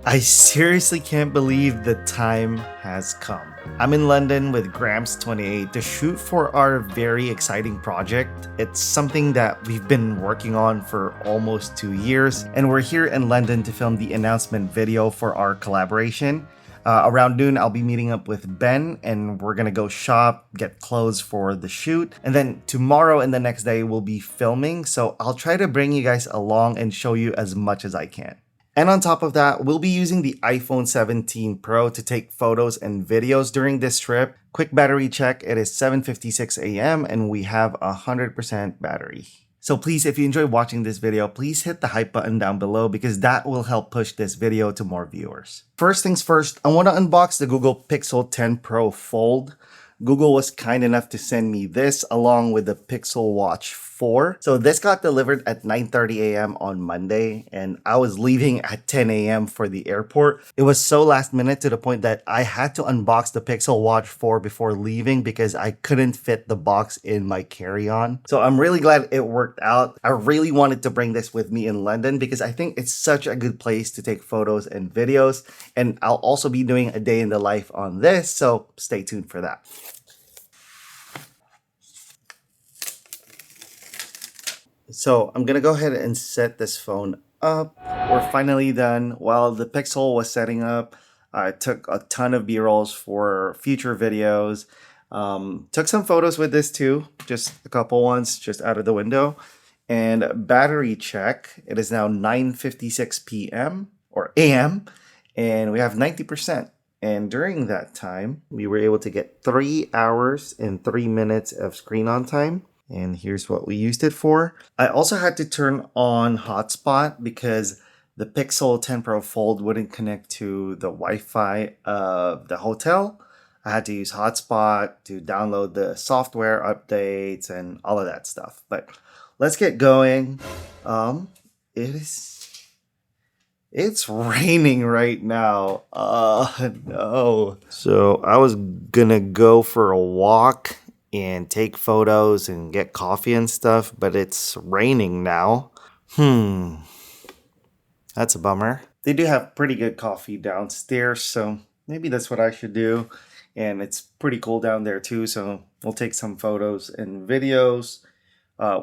I seriously can't believe the time has come. I'm in London with Grams28 to shoot for our very exciting project. It's something that we've been working on for almost 2 years, and we're here in London to film the announcement video for our collaboration. Around noon, I'll be meeting up with Ben, and we're gonna go shop, get clothes for the shoot, and then tomorrow and the next day we'll be filming, so I'll try to bring you guys along and show you as much as I can. And on top of that, we'll be using the iPhone 17 Pro to take photos and videos during this trip. Quick battery check, it is 7:56 a.m. and we have 100% battery. So please, if you enjoy watching this video, please hit the hype button down below because that will help push this video to more viewers. First things first, I want to unbox the Google Pixel 10 Pro Fold. Google was kind enough to send me this along with the Pixel Watch 4. So this got delivered at 9:30 a.m. on Monday and I was leaving at 10 a.m. for the airport. It was so last minute to the point that I had to unbox the Pixel Watch 4 before leaving because I couldn't fit the box in my carry-on. So I'm really glad it worked out. I really wanted to bring this with me in London because I think it's such a good place to take photos and videos, and I'll also be doing a day in the life on this, so stay tuned for that. So I'm gonna go ahead and set this phone up. We're finally done. While the Pixel was setting up, I took a ton of B-rolls for future videos. Took some photos with this too, just a couple ones just out of the window. And battery check, it is now 9:56 p.m. or a.m. and we have 90%. And during that time, we were able to get 3 hours and 3 minutes of screen on time. And here's what we used it for. I also had to turn on hotspot because the Pixel 10 Pro Fold wouldn't connect to the Wi-Fi of the hotel. I had to use hotspot to download the software updates and all of that stuff. But let's get going. It's raining right now. No. So I was gonna go for a walk and take photos and get coffee and stuff, but it's raining now. That's a bummer. They do have pretty good coffee downstairs, so maybe that's what I should do. And it's pretty cool down there too, so we'll take some photos and videos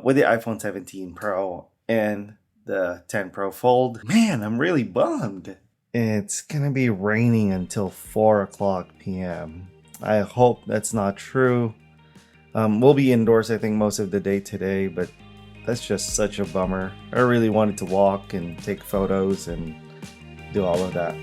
with the iPhone 17 Pro and the 10 Pro Fold. Man, I'm really bummed. It's gonna be raining until 4 p.m. I hope that's not true. We'll be indoors, I think, most of the day today, but that's just such a bummer. I really wanted to walk and take photos and do all of that.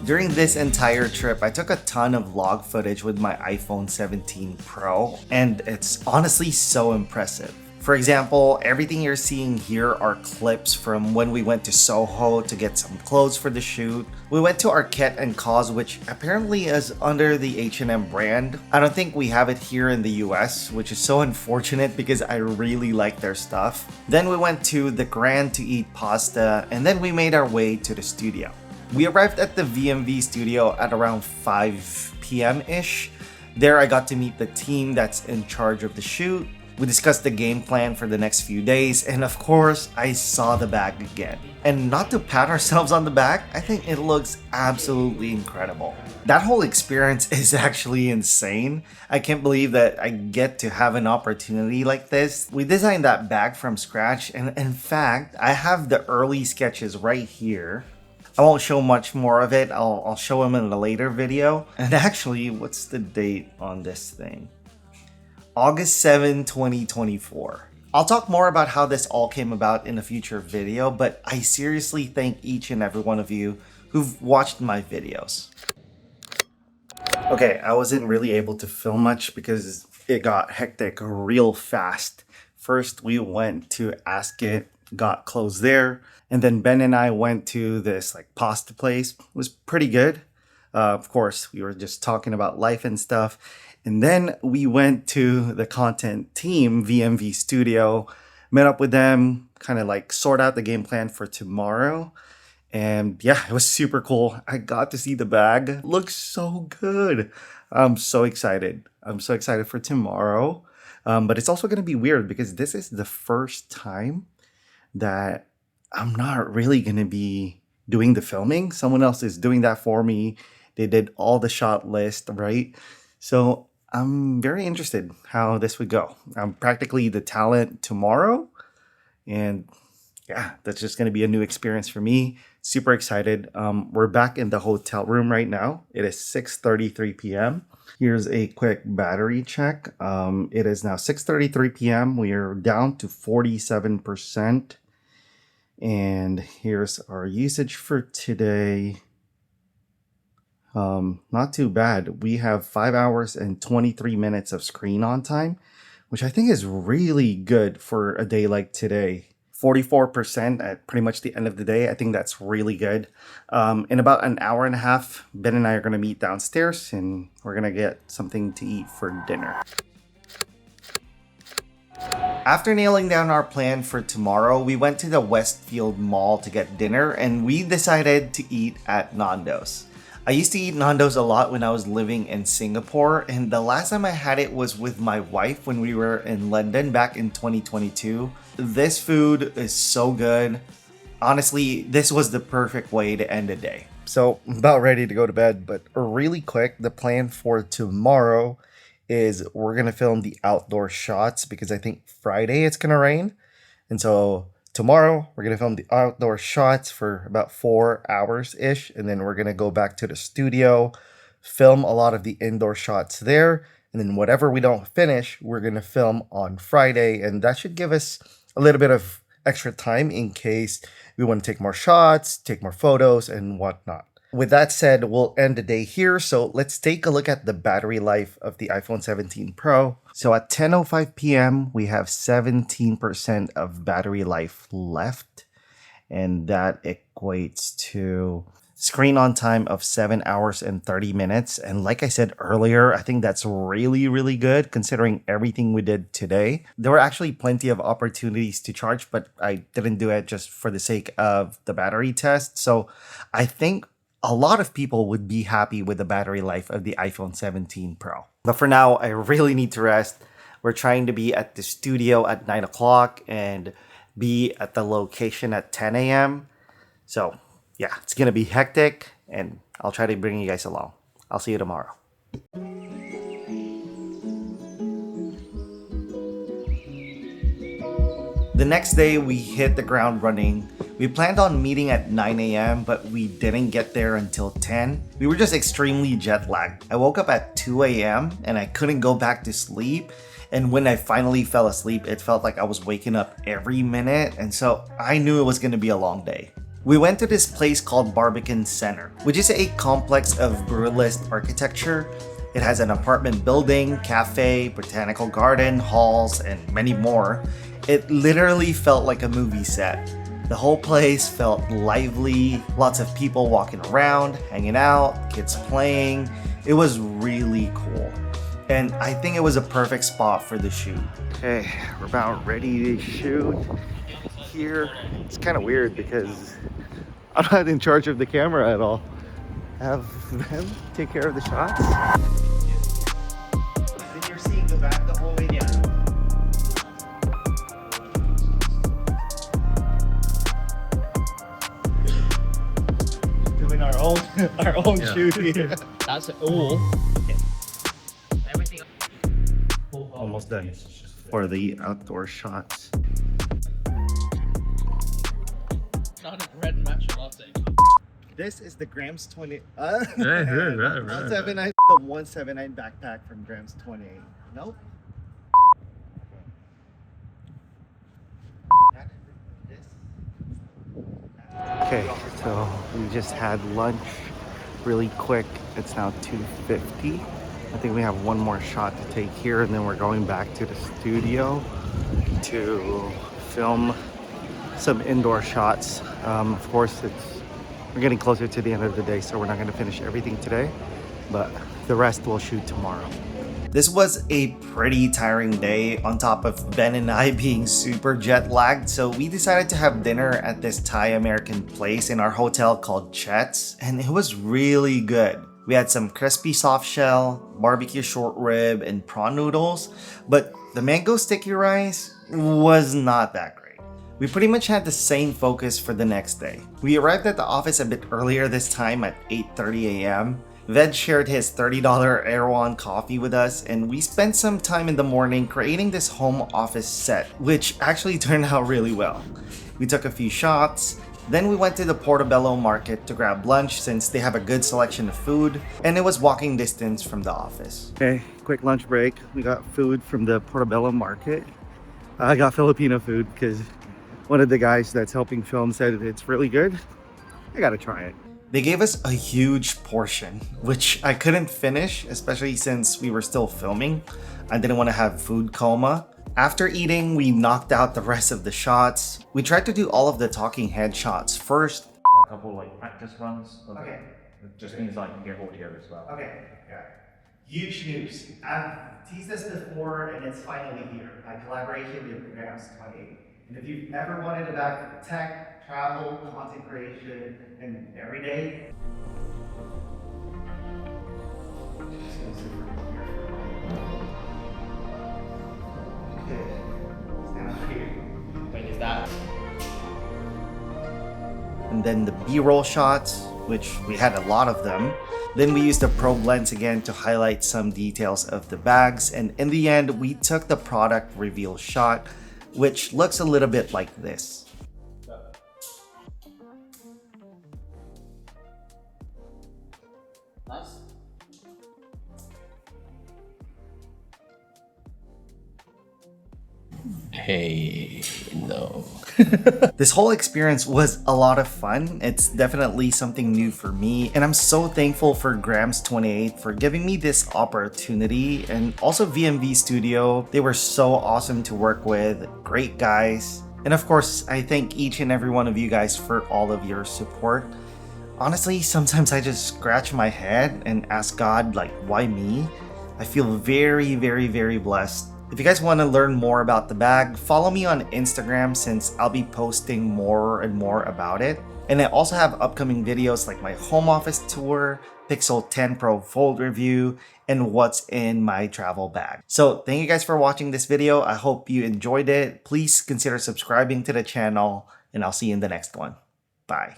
During this entire trip, I took a ton of vlog footage with my iPhone 17 Pro, and it's honestly so impressive. For example, everything you're seeing here are clips from when we went to Soho to get some clothes for the shoot. We went to Arquette and Cause, which apparently is under the H&M brand. I don't think we have it here in the US, which is so unfortunate because I really like their stuff. Then we went to the Grand to eat pasta, and then we made our way to the studio. We arrived at the VMV studio at around 5 p.m.-ish. There I got to meet the team that's in charge of the shoot. We discussed the game plan for the next few days, and of course, I saw the bag again. And not to pat ourselves on the back, I think it looks absolutely incredible. That whole experience is actually insane. I can't believe that I get to have an opportunity like this. We designed that bag from scratch, and in fact, I have the early sketches right here. I won't show much more of it. I'll show them in a later video. And actually, what's the date on this thing? August 7, 2024. I'll talk more about how this all came about in a future video, but I seriously thank each and every one of you who've watched my videos. Okay, I wasn't really able to film much because it got hectic real fast. First, we went to Ask It, got clothes there. And then Ben and I went to this like pasta place. It was pretty good. Of course, we were just talking about life and stuff. And then we went to the content team, VMV Studio, met up with them, kind of like sort out the game plan for tomorrow. And yeah, it was super cool. I got to see the bag. Looks so good. I'm so excited. I'm so excited for tomorrow. But it's also going to be weird because this is the first time that I'm not really going to be doing the filming. Someone else is doing that for me. They did all the shot list, right? So I'm very interested how this would go. I'm practically the talent tomorrow. And yeah, that's just going to be a new experience for me. Super excited. We're back in the hotel room right now. It is 6:33 p.m. Here's a quick battery check. It is now 6:33 p.m. We are down to 47%. And here's our usage for today. Not too bad. We have 5 hours and 23 minutes of screen on time, which I think is really good for a day like today. 44% at pretty much the end of the day. I think that's really good. In about an hour and a half, Ben and I are going to meet downstairs and we're going to get something to eat for dinner. After nailing down our plan for tomorrow, we went to the Westfield Mall to get dinner and we decided to eat at Nando's. I used to eat Nando's a lot when I was living in Singapore, and the last time I had it was with my wife when we were in London back in 2022. This food is so good. Honestly, this was the perfect way to end the day. So I'm about ready to go to bed, but really quick, the plan for tomorrow is we're going to film the outdoor shots because I think Friday it's going to rain. And so tomorrow, we're going to film the outdoor shots for about 4 hours-ish, and then we're going to go back to the studio, film a lot of the indoor shots there, and then whatever we don't finish, we're going to film on Friday, and that should give us a little bit of extra time in case we want to take more shots, take more photos, and whatnot. With that said, we'll end the day here. So let's take a look at the battery life of the iPhone 17 Pro. So at 10:05 p.m., we have 17% of battery life left. And that equates to screen on time of 7 hours and 30 minutes. And like I said earlier, I think that's really, really good considering everything we did today. There were actually plenty of opportunities to charge, but I didn't do it just for the sake of the battery test. So I think a lot of people would be happy with the battery life of the iPhone 17 Pro. But for now, I really need to rest. We're trying to be at the studio at 9 o'clock and be at the location at 10 a.m. So yeah, it's going to be hectic and I'll try to bring you guys along. I'll see you tomorrow. The next day, we hit the ground running. We planned on meeting at 9 a.m., but we didn't get there until 10. We were just extremely jet lagged. I woke up at 2 a.m. and I couldn't go back to sleep. And when I finally fell asleep, it felt like I was waking up every minute. And so I knew it was going to be a long day. We went to this place called Barbican Center, which is a complex of Brutalist architecture. It has an apartment building, cafe, botanical garden, halls, and many more. It literally felt like a movie set. The whole place felt lively, lots of people walking around, hanging out, kids playing. It was really cool. And I think it was a perfect spot for the shoot. Okay, we're about ready to shoot here. It's kind of weird because I'm not in charge of the camera at all. Have them take care of the shots. Then you're seeing the back the whole way down. Our own shoot here. That's all. Everything almost done for the outdoor shots. Not a red matcha latte. This is the Grams28. Right. 179, the 179 backpack from Grams28. Nope. Okay, so we just had lunch really quick. It's now 2:50. I think we have one more shot to take here and then we're going back to the studio to film some indoor shots. Of course, it's We're getting closer to the end of the day, so we're not going to finish everything today, but the rest we'll shoot tomorrow. This was a pretty tiring day on top of Ben and I being super jet lagged, so we decided to have dinner at this Thai-American place in our hotel called Chet's, and it was really good. We had some crispy soft shell, barbecue short rib, and prawn noodles, but the mango sticky rice was not that great. We pretty much had the same focus for the next day. We arrived at the office a bit earlier this time at 8:30 a.m. Ved shared his $30 Erewhon coffee with us, and we spent some time in the morning creating this home office set, which actually turned out really well. We took a few shots, then we went to the Portobello market to grab lunch since they have a good selection of food, and it was walking distance from the office. Okay, quick lunch break. We got food from the Portobello market. I got Filipino food because one of the guys that's helping film said it's really good. I gotta try it. They gave us a huge portion, which I couldn't finish, especially since we were still filming. I didn't want to have food coma. After eating, we knocked out the rest of the shots. We tried to do all of the talking head shots first. A couple like practice runs. Okay. It just means I can get audio as well. Okay, yeah. Huge news. I've teased this before and it's finally here. My collaboration with Grams28. And if you've ever wanted about tech, travel, content creation, and every day, stand up here. Wait, is that? And then the B-roll shots, which we had a lot of them. Then we used the probe lens again to highlight some details of the bags, and in the end we took the product reveal shot, which looks a little bit like this. Nice. Hey, no. This whole experience was a lot of fun. It's definitely something new for me, and I'm so thankful for Grams28 for giving me this opportunity, and also VMV Studio. They were so awesome to work with, great guys. And of course, I thank each and every one of you guys for all of your support. Honestly, sometimes I just scratch my head and ask God, like, why me? I feel very, very, very blessed. If you guys want to learn more about the bag, follow me on Instagram since I'll be posting more and more about it. And I also have upcoming videos like my home office tour, Pixel 10 Pro Fold review, and what's in my travel bag. So thank you guys for watching this video. I hope you enjoyed it. Please consider subscribing to the channel, and I'll see you in the next one. Bye.